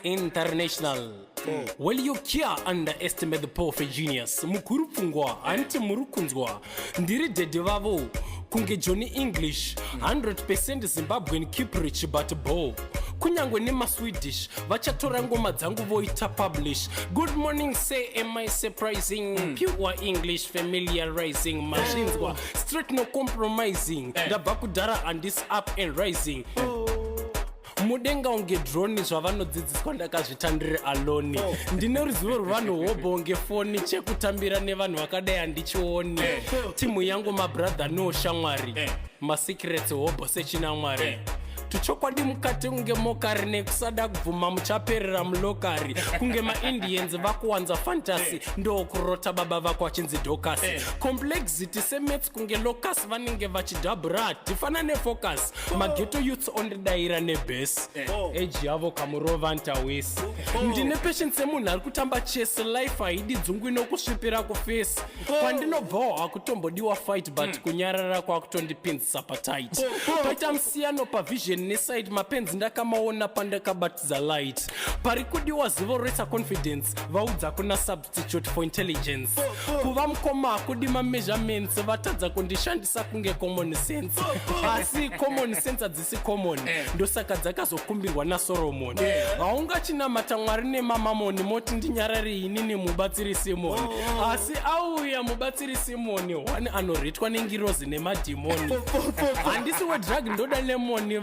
International. Well, you can't underestimate the power of a genius. Mkurupfungwa, anti-murukunzwa. Ndiri dede vavo. Kunge Johnny English. 100% Zimbabwean keep rich but bow. Kunyangwe nema Swedish. Vachatora ngoma dzangu voita publish. Good morning, say, am I surprising? Pure English, familiarizing. Machinzwa, straight no compromising. Ndabva kudhara and this up and rising. Mudenga unge drone zvavanodzidziswa ndakazvitandire alone. Ndine ruzivo rwevanhu hobho unge foni chekutambira nevanhu vakadai handichioni. Timu yangu mabrother no shamwari. Masecrets hobho sechinamwari. Tuchokwadi mukati unge mokari nekusada kubvuma muchaperera mulokari. Kunge maIndians vakuwanza fantasy ndo kurota baba vako vachinzi dokasi. Complexity semets kunge locus vanenge vachidabra tifana nefocus. Mageto youths ondidaira nebase. Age yavo kamurova ntawisi. Ndine patience emunhu ari kutamba chess life haidi dzungu inokusvipira kuface. Kwandinobvawo hakutombodiwa fight but kunyarara kwakutondipinzisa patight. Paita musiyano pavision neside mapenzi ndakamaona pandakabatidza light. Parikudiwa zivo resa confidence vaudza kuna substitute for intelligence. Kuva mukoma hakudima measurements vatadza kundishandisa kunge common sense. Asi common sense hadzisi common ndosaka dzakazokumbirwa naSolomon. Haungachinamata Mwari nemamamoni moti ndinyarare inini mubatsiri Simoni. Asi auya mubatsiri Simoni wani anoretwa nengirozi nemadhimoni. Handisi wedrug ndoda lemoni